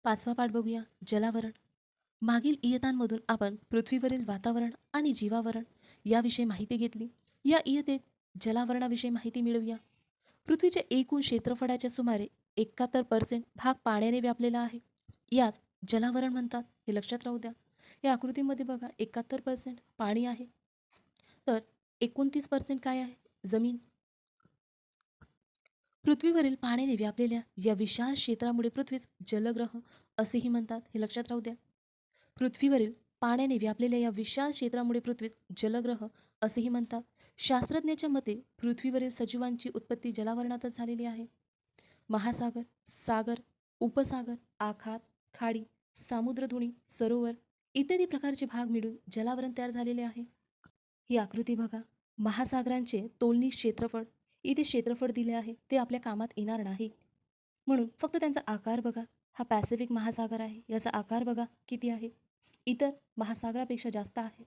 पाचवा पाठ बघूया, जलावरण. मागील इयतांमधून आपण पृथ्वीवरील वातावरण आणि जीवावरण याविषयी माहिती घेतली. या इयतेत जलावरणाविषयी माहिती मिळवूया. पृथ्वीच्या एकूण क्षेत्रफळाच्या सुमारे 71% भाग पाण्याने व्यापलेला आहे. याच जलावरण म्हणतात, हे लक्षात राहू द्या. या आकृतीमध्ये बघा, 71% पाणी आहे, तर 29% काय आहे, जमीन. पृथ्वीवरील पाण्याने व्यापलेल्या या विशाल क्षेत्रामुळे पृथ्वीस जलग्रह असेही म्हणतात, हे लक्षात राहू द्या. पृथ्वीवरील पाण्याने व्यापलेल्या या विशाल क्षेत्रामुळे पृथ्वीस जलग्रह असेही म्हणतात. शास्त्रज्ञाच्या मते पृथ्वीवरील सजीवांची उत्पत्ती जलावरणातच झालेली आहे. महासागर, सागर, उपसागर, आखात, खाडी, सामुद्रधुनी, सरोवर इत्यादी प्रकारचे भाग मिळून जलावरण तयार झालेले आहे. ही आकृती बघा. महासागरांचे तोलनी क्षेत्रफळ, इथे क्षेत्रफळ दिले आहे, ते आपल्या कामात येणार नाही, म्हणून फक्त त्यांचा आकार बघा. हा पॅसिफिक महासागर आहे, याचा आकार बघा किती आहे, इतर महासागरापेक्षा जास्त आहे.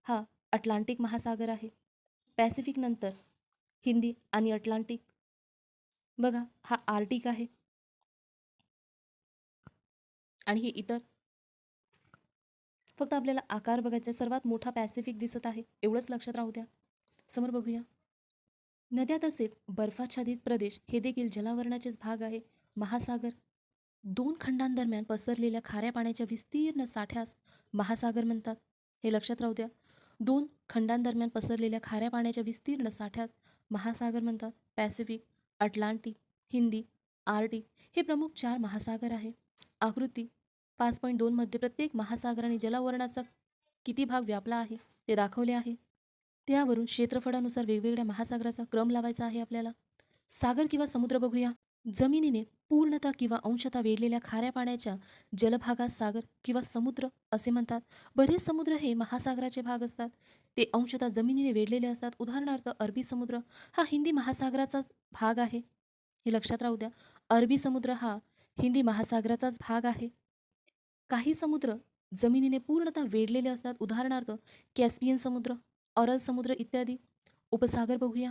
हा अटलांटिक महासागर आहे. पॅसिफिक नंतर हिंदी आणि अटलांटिक. बघा, हा आर्टिक आहे आणि हे इतर. फक्त आपल्याला आकार बघायचा. सर्वात मोठा पॅसिफिक दिसत आहे, एवढंच लक्षात राहू द्या. समोर बघूया. नद्या तसेच बर्फाच्छादित प्रदेश हे देखील जलावरणाचेच भाग आहे. महासागर. दोन खंडांदरम्यान पसरलेल्या खाऱ्या पाण्याच्या विस्तीर्ण साठ्यास महासागर म्हणतात, हे लक्षात राहू द्या. दोन खंडांदरम्यान पसरलेल्या खाऱ्या पाण्याच्या विस्तीर्ण साठ्यास महासागर म्हणतात. पॅसिफिक, अटलांटिक, हिंदी, आर्टिक हे प्रमुख 4 महासागर आहे. आकृती 5.2 मध्ये प्रत्येक महासागर आणि जलावरणाचा किती भाग व्यापला आहे ते दाखवले आहे. त्यावरून क्षेत्रफळानुसार वेगवेगळ्या महासागराचा क्रम लावायचा आहे आपल्याला. सागर किंवा समुद्र बघूया. जमिनीने पूर्णतः किंवा अंशतः वेढलेल्या खाऱ्या पाण्याच्या जलभागास सागर किंवा समुद्र असे म्हणतात. बरेच समुद्र हे महासागराचे भाग असतात, ते अंशतः जमिनीने वेढलेले असतात. उदाहरणार्थ अरबी समुद्र हा हिंदी महासागराचाच भाग आहे, हे लक्षात राहू द्या. अरबी समुद्र हा हिंदी महासागराचाच भाग आहे. काही समुद्र जमिनीने पूर्णतः वेढलेले असतात, उदाहरणार्थ कॅस्पियन समुद्र, अरल समुद्र इत्यादी. उपसागर बघूया.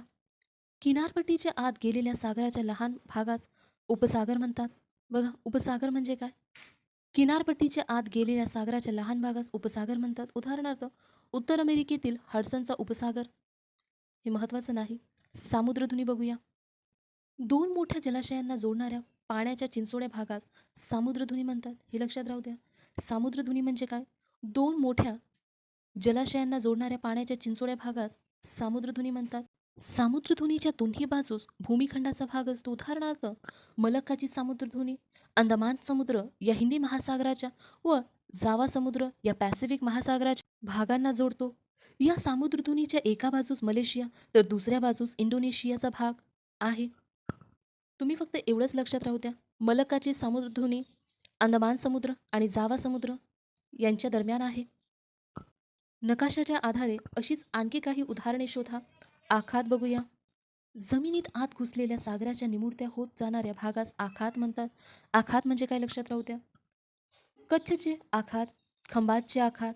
किनारपट्टीच्या आत गेलेल्या सागराच्या लहान भागास उपसागर म्हणतात. बघा, उपसागर म्हणजे काय? किनारपट्टीच्या आत गेलेल्या सागराच्या लहान भागास उपसागर म्हणतात. उदाहरणार्थ उत्तर अमेरिकेतील हडसनचा उपसागर. हे महत्त्वाचं नाही. सामुद्रधुनी बघूया. दोन मोठ्या जलाशयांना जोडणाऱ्या पाण्याच्या चिंचोळ्या भागास सामुद्रधुनी म्हणतात, हे लक्षात राहू द्या. सामुद्रधुनी म्हणजे काय? दोन मोठ्या जलाशयांना जोडणाऱ्या पाण्याच्या चिंचोळ्या भागास सामुद्रधुनी म्हणतात. सामुद्रधुनीच्या दोन्ही बाजूस भूमिखंडाचा भाग असतो. उदाहरणार्थ मलक्काची सामुद्रधुनी अंदमान समुद्र या हिंदी महासागराच्या व जावा समुद्र या पॅसिफिक महासागराच्या भागांना जोडतो. या सामुद्रधुनीच्या एका बाजूस मलेशिया तर दुसऱ्या बाजूस इंडोनेशियाचा भाग आहे. तुम्ही फक्त एवढंच लक्षात राहू द्या. मलक्काची सामुद्रधुनी अंदमान समुद्र आणि जावा समुद्र यांच्या दरम्यान आहे. नकाशाच्या आधारे अशीच आणखी काही उदाहरणे शोधा. आखात बघूया. जमिनीत आत घुसलेल्या सागराच्या निमुळत्या होत जाणाऱ्या भागास आखात म्हणतात. आखात म्हणजे काय लक्षात राहू द्या. कच्छचे आखात, खंबातचे आखात,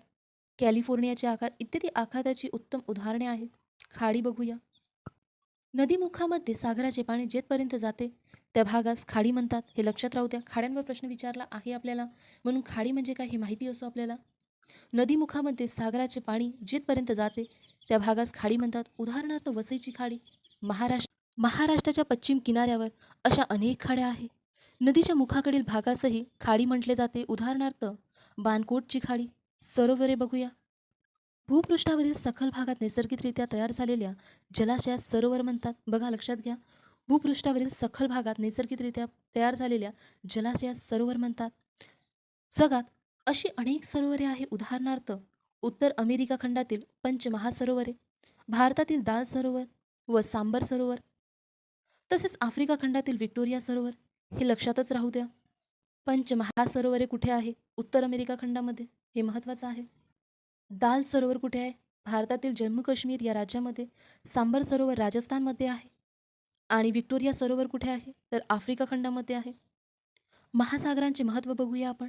कॅलिफोर्नियाचे आखात इत्यादी आखाताची उत्तम उदाहरणे आहेत. खाडी बघूया. नदीमुखामध्ये सागराचे पाणी जेथपर्यंत जाते त्या भागास खाडी म्हणतात, हे लक्षात राहू द्या. खाड्यांवर प्रश्न विचारला आहे आपल्याला, म्हणून खाडी म्हणजे काय हे माहिती असो आपल्याला. नदीमुखामध्ये सागराचे पाणी जिथपर्यंत जाते त्या भागास खाडी म्हणतात. उदाहरणार्थ वसईची खाडी. महाराष्ट्राच्या पश्चिम किनाऱ्यावर अशा अनेक खाड्या आहेत. नदीच्या मुखाकडील भागासही खाडी म्हटले जाते. उदाहरणार्थ बानकोटची खाडी. सरोवरे बघूया. भूपृष्ठावरील सखल भागात नैसर्गिकरित्या तयार झालेल्या जलाशयास सरोवर म्हणतात. बघा, लक्षात घ्या. भूपृष्ठावरील सखल भागात नैसर्गिकरित्या तयार झालेल्या जलाशयास सरोवर म्हणतात. जगात अशी अनेक सरोवरे आहे. उदाहरणार्थ उत्तर अमेरिका खंडातील पंचमहासरोवरे, भारतातील दाल सरोवर व सांबर सरोवर, तसेच आफ्रिका खंडातील व्हिक्टोरिया सरोवर. हे लक्षातच राहू द्या. पंचमहासरोवरे कुठे आहे? उत्तर अमेरिका खंडामध्ये, हे महत्त्वाचं आहे. दाल सरोवर कुठे आहे? भारतातील जम्मू काश्मीर या राज्यामध्ये. सांबर सरोवर राजस्थानमध्ये आहे. आणि व्हिक्टोरिया सरोवर कुठे आहे? तर आफ्रिका खंडामध्ये आहे. महासागरांचे महत्त्व बघूया आपण.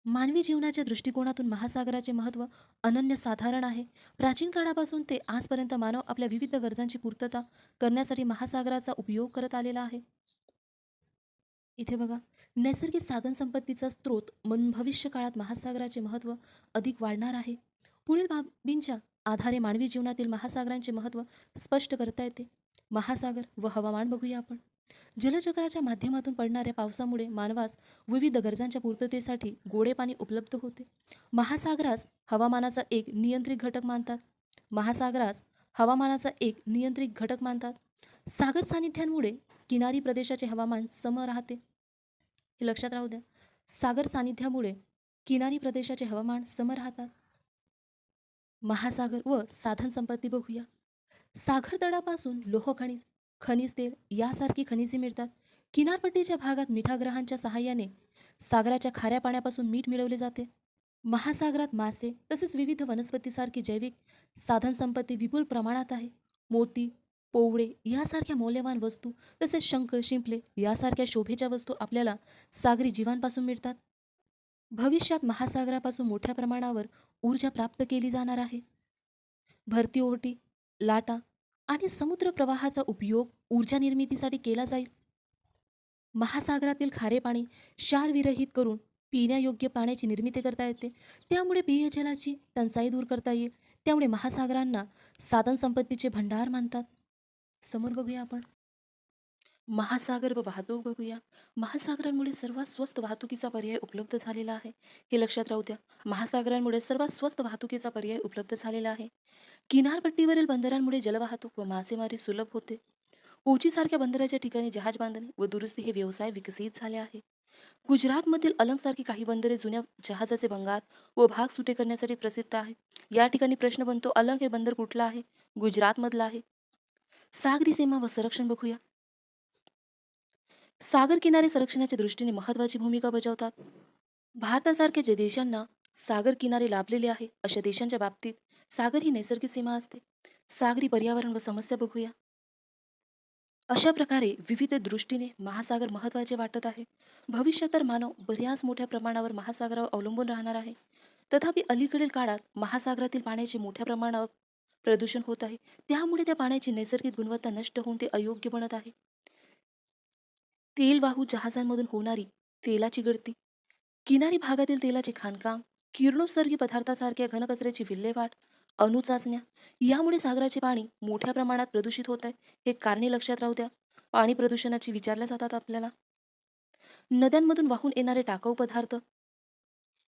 मानवी जीवनाच्या दृष्टिकोनातून महासागराचे महत्त्व अनन्यसाधारण आहे. प्राचीन काळापासून ते आजपर्यंत मानव आपल्या विविध गरजांची पूर्तता करण्यासाठी महासागराचा उपयोग करत आलेला आहे. इथे बघा, नैसर्गिक साधनसंपत्तीचा स्रोत म्हणून भविष्य काळात महासागराचे महत्त्व अधिक वाढणार आहे. पुढील बाबींच्या आधारे मानवी जीवनातील महासागरांचे महत्त्व स्पष्ट करता येते. महासागर व हवामान बघूया आपण. जलचक्राच्या माध्यमातून पडणाऱ्या पावसामुळे मानवास विविध गरजांच्या पूर्ततेसाठी गोडे पाणी उपलब्ध होते. महासागरास हवामानाचा एक नियंत्रित घटक मानतात. महासागरास हवामानाचा एक नियंत्रित घटक मानतात. सागर सानिध्यांमुळे किनारी प्रदेशाचे हवामान सम राहते. हे लक्षात राहू द्या. सागर सानिध्यामुळे किनारी प्रदेशाचे हवामान सम राहतात. महासागर व साधन संपत्ती बघूया. सागर तळापासून लोह खनिज, खनिज तेल यासारखी खनिजे मिळतात. किनारपट्टीच्या भागात मिठाग्रहांच्या सहाय्याने सागराच्या खाऱ्या पाण्यापासून मीठ मिळवले जाते. महासागरात मासे तसेच विविध वनस्पतीसारखी जैविक साधनसंपत्ती विपुल प्रमाणात आहे. मोती, पोवळे यासारख्या मौल्यवान वस्तू तसेच शंख, शिंपले यासारख्या शोभेच्या वस्तू आपल्याला सागरी जीवांपासून मिळतात. भविष्यात महासागरापासून मोठ्या प्रमाणावर ऊर्जा प्राप्त केली जाणार आहे. भरती ओहोटी, लाटा आणि समुद्र प्रवाहाचा उपयोग ऊर्जा निर्मितीसाठी केला जाईल. महासागरातील खारे पाणी क्षार विरहित करून पिण्यायोग्य पाण्याची निर्मिती करता येते. त्यामुळे पेयजलाची टंचाई दूर करता येईल. त्यामुळे महासागरांना साधनसंपत्तीचे भंडार मानतात. समोर बघूया आपण. महासागर व वाहतूक बघूया. महासागरांमुळे सर्वात स्वस्त वाहतुकीचा पर्याय उपलब्ध झालेला आहे. हे लक्षात राहू द्या. महासागरांमुळे सर्वात स्वस्त वाहतुकीचा पर्याय उपलब्ध झालेला आहे. किनारपट्टीवरील बंदरांमुळे जलवाहतूक व मासेमारी सुलभ होते. कोचीसारख्या बंदराच्या ठिकाणी जहाज बांधणी व दुरुस्ती हे व्यवसाय विकसित झाले आहे. गुजरातमधील अलंगसारखी काही बंदरे जुन्या जहाजाचे भंगार व भाग सुटे करण्यासाठी प्रसिद्ध आहे. या ठिकाणी प्रश्न बनतो, अलंग हे बंदर कुठलं आहे? गुजरातमधलं आहे. सागरी सीमा व संरक्षण बघूया. सागर किनारे संरक्षणाच्या दृष्टीने महत्त्वाची भूमिका बजावतात. भारतासारख्या जे देशांना सागर किनारे लाभलेले आहे अशा देशांच्या बाबतीत सागर ही नैसर्गिक सीमा असते. सागरी पर्यावरण व समस्या बघूया. अशा प्रकारे विविध दृष्टीने महासागर महत्त्वाचे वाटत आहे. भविष्यात तर मानव बऱ्याच मोठ्या प्रमाणावर महासागरावर अवलंबून राहणार आहे. तथापि अलीकडील काळात महासागरातील पाण्याचे मोठ्या प्रमाणावर प्रदूषण होत आहे. त्यामुळे त्या पाण्याची नैसर्गिक गुणवत्ता नष्ट होऊन ते अयोग्य बनत आहे. तेलवाहू जहाजांमधून होणारी तेलाची गळती, किनारी भागातील तेलाचे खाणकाम, किरणोत्सर्गी पदार्थासारख्या घनकचऱ्याची विल्हेवाट, अणुचाचण्या यामुळे सागराचे पाणी मोठ्या प्रमाणात प्रदूषित होत आहे. हे कारणे लक्षात राहू द्या. पाणी प्रदूषणाची विचारल्या जातात आपल्याला. नद्यांमधून वाहून येणारे टाकाऊ पदार्थ,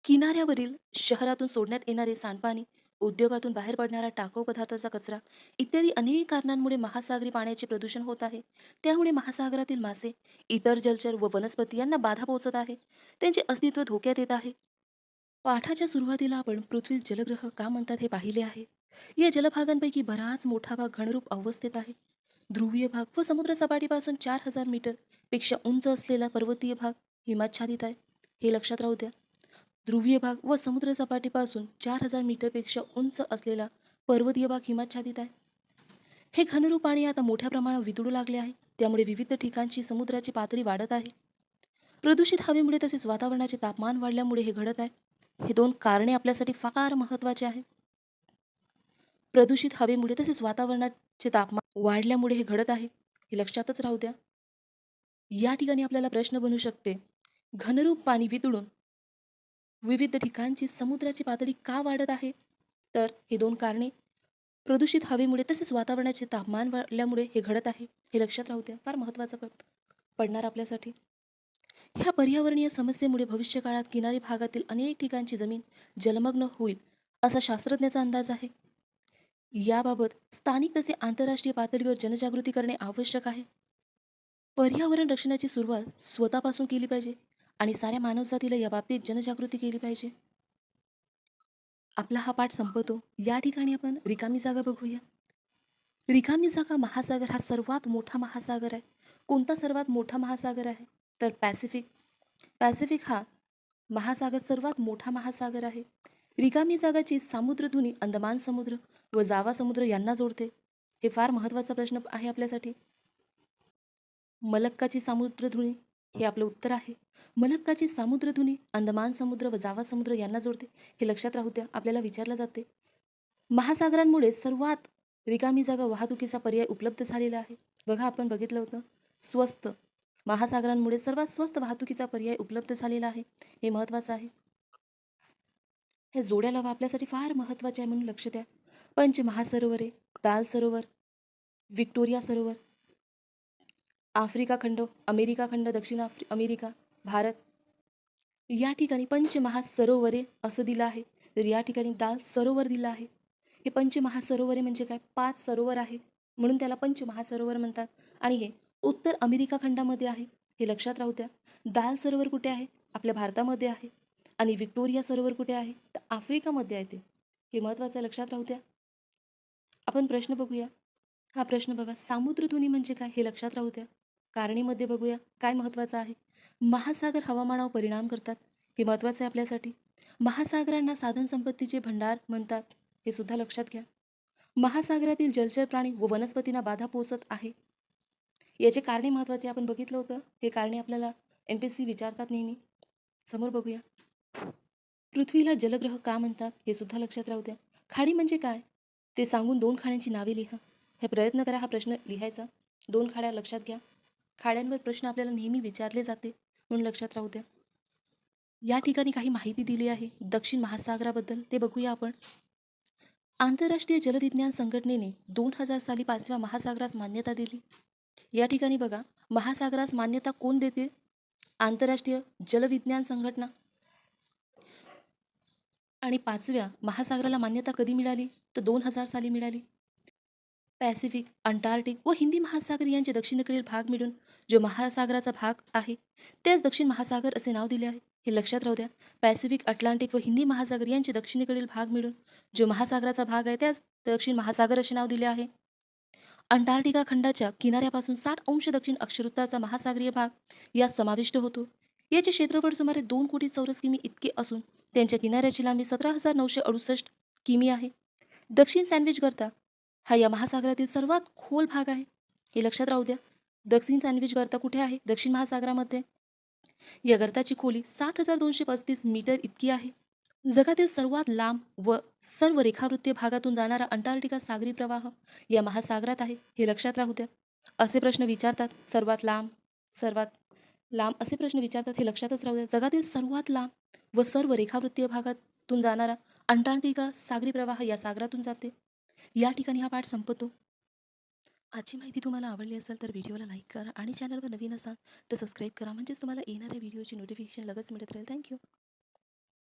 किनाऱ्यावरील शहरातून सोडण्यात येणारे सांडपाणी, उद्योगातून बाहेर पडणारा टाकाऊ पदार्थाचा कचरा इत्यादी अनेक कारणांमुळे महासागरी पाण्याचे प्रदूषण होत आहे. त्यामुळे महासागरातील मासे, इतर जलचर व वनस्पती यांना बाधा पोहोचत आहे. त्यांचे अस्तित्व धोक्यात येत आहे. पाठाच्या सुरुवातीला आपण पृथ्वी जलग्रह का म्हणतात हे पाहिले आहे. या जलभागांपैकी बराच मोठा भाग घनरूप अवस्थेत आहे. ध्रुवीय भाग व समुद्रसपाटीपासून 4000 मीटर पेक्षा उंच असलेला पर्वतीय भाग हिमाच्छादित आहे. हे लक्षात राहू द्या. ध्रुवीय भाग व समुद्रसपाटीपासून 4000 मीटरपेक्षा उंच असलेला पर्वतीय भाग हिमाच्छादित आहे. हे घनरूप पाणी आता मोठ्या प्रमाणात वितळू लागले आहे. त्यामुळे विविध ठिकाणची समुद्राची पातळी वाढत आहे. प्रदूषित हवेमुळे तसेच वातावरणाचे तापमान वाढल्यामुळे हे घडत आहे. हे दोन कारणे आपल्यासाठी फार महत्त्वाचे आहे. प्रदूषित हवेमुळे तसेच वातावरणाचे तापमान वाढल्यामुळे हे घडत आहे. हे लक्षातच राहू द्या. या ठिकाणी आपल्याला प्रश्न बनू शकते, घनरूप पाणी वितळून विविध ठिकाणची समुद्राची पातळी का वाढत आहे? तर हे दोन कारणे प्रदूषित हवेमुळे तसेच वातावरणाचे तापमान वाढल्यामुळे हे घडत आहे. हे लक्षात राहू द्या. फार महत्त्वाचं पडणार आपल्यासाठी. ह्या पर्यावरणीय समस्येमुळे भविष्यकाळात किनारी भागातील अनेक ठिकाणची जमीन जलमग्न होईल असा शास्त्रज्ञांचा अंदाज आहे. याबाबत स्थानिक तसे आंतरराष्ट्रीय पातळीवर जनजागृती करणे आवश्यक आहे. पर्यावरण रक्षणाची सुरुवात स्वतःपासून केली पाहिजे आणि साऱ्या मानवजातीला याबाबतीत जनजागृती केली पाहिजे. आपला हा पाठ संपतो. या ठिकाणी आपण रिकामी जागा बघूया. रिकामी जागा महासागर हा सर्वात मोठा महासागर आहे. कोणता सर्वात मोठा महासागर आहे? तर पॅसिफिक. पॅसिफिक हा महासागर सर्वात मोठा महासागर आहे. रिकामी जागाची सामुद्रधुनी अंदमान समुद्र व जावा समुद्र यांना जोडते. हे फार महत्त्वाचा प्रश्न आहे आपल्यासाठी. मलक्काची सामुद्रधुनी हे आपलं उत्तर आहे. मलक्काची सामुद्रधुनी अंदमान समुद्र व जावा समुद्र यांना जोडते. हे लक्षात राहू द्या. आपल्याला विचारलं जाते. महासागरांमुळे सर्वात रिकामी जागा वाहतुकीचा पर्याय उपलब्ध झालेला आहे. बघा, आपण बघितलं होतं स्वस्त महासागरांमुळे सर्वात स्वस्त वाहतुकीचा पर्याय उपलब्ध झालेला आहे. हे महत्त्वाचं आहे. ह्या जोड्या लावा आपल्यासाठी फार महत्त्वाचे आहे म्हणून लक्ष द्या. पंच महासरोवरे, दाल सरोवर, व्हिक्टोरिया सरोवर, आफ्रिका खंड, अमेरिका खंड, दक्षिण अमेरिका, भारत या ठिकाणी पंचमहासरोवरे असं दिलं आहे. तर या ठिकाणी दाल सरोवर दिलं आहे. हे पंचमहासरोवरे म्हणजे काय? 5 सरोवर आहे म्हणून त्याला पंचमहासरोवर म्हणतात. आणि हे उत्तर अमेरिका खंडामध्ये आहे. हे लक्षात राहू द्या. दाल सरोवर कुठे आहे? आपल्या भारतामध्ये आहे. आणि व्हिक्टोरिया सरोवर कुठे आहे? तर आफ्रिकामध्ये आहे ते. हे महत्त्वाचं आहे, लक्षात राहू द्या. आपण प्रश्न बघूया. हा प्रश्न बघा, सामुद्रधुनी म्हणजे काय? हे लक्षात राहू द्या. कारणीमध्ये बघूया काय महत्त्वाचं आहे. महासागर हवामानावर परिणाम करतात. हे महत्त्वाचं आहे आपल्यासाठी. महासागरांना साधनसंपत्तीचे भंडार म्हणतात. हे सुद्धा लक्षात घ्या. महासागरातील जलचर प्राणी व वनस्पतींना बाधा पोहोचत आहे. याचे कारणे महत्त्वाचे आपण बघितलं होतं. हे कारणे आपल्याला MPSC विचारतात नेहमी. समोर बघूया. पृथ्वीला जलग्रह का म्हणतात? हे सुद्धा लक्षात राहू द्या. खाडी म्हणजे काय? ते सांगून 2 खाड्यांची नावे लिहा. हे प्रयत्न करा हा प्रश्न लिहायचा. 2 खाड्या लक्षात घ्या. खाड्यांवर प्रश्न आपल्याला नेहमी विचारले जाते म्हणून लक्षात राहू द्या. या ठिकाणी काही माहिती दिली आहे दक्षिण महासागराबद्दल, ते बघूया आपण. आंतरराष्ट्रीय जलविज्ञान संघटनेने 2000 साली 5व्या महासागरास मान्यता दिली. या ठिकाणी बघा, महासागरास मान्यता कोण देते? आंतरराष्ट्रीय जलविज्ञान संघटना. आणि 5व्या महासागराला मान्यता कधी मिळाली? तर 2000 साली मिळाली. पॅसिफिक, अंटार्क्टिक व हिंदी महासागर यांचे दक्षिणेकडील भाग मिळून जो महासागराचा भाग आहे त्यास दक्षिण महासागर असे नाव दिले आहे. हे लक्षात राहू द्या. पॅसिफिक, अटलांटिक व हिंदी महासागर यांचे दक्षिणेकडील भाग मिळून जो महासागराचा भाग आहे त्यास दक्षिण महासागर असे नाव दिले आहे. अंटार्क्टिका खंडाच्या किनाऱ्यापासून 60 अंश दक्षिण अक्षवृत्ताचा महासागरीय भाग यात समाविष्ट होतो. याचे क्षेत्रफळ सुमारे 2 कोटी चौरस किमी इतके असून त्यांच्या किनाऱ्याची लांबी 17,968 किमी आहे. दक्षिण सँडविच गर्ता हा या महासागरातील सर्वात खोल भाग आहे. हे लक्षात राहू द्या. दक्षिण सँडविच गर्ता कुठे आहे? दक्षिण महासागरामध्ये. या गर्ताची खोली 7,235 मीटर इतकी आहे. जगातील सर्वात लांब व सर्व रेखावृत्तीय भागातून जाणारा अंटार्क्टिका सागरी प्रवाह या महासागरात आहे. हे लक्षात राहू द्या. असे प्रश्न विचारतात. सर्वात लांब असे प्रश्न विचारतात. हे लक्षातच राहू द्या. जगातील सर्वात लांब व सर्व रेखावृत्तीय भागातून जाणारा अंटार्क्टिका सागरी प्रवाह या सागरातून जाते. या ठिकाणी हा पाठ संपतो. आजची माहिती तुम्हाला आवडली असेल तर व्हिडिओला लाईक करा आणि चॅनलवर नवीन असाल तर सबस्क्राईब करा, म्हणजेच तुम्हाला येणाऱ्या व्हिडिओची नोटिफिकेशन लगेच मिळत राहील. थँक्यू.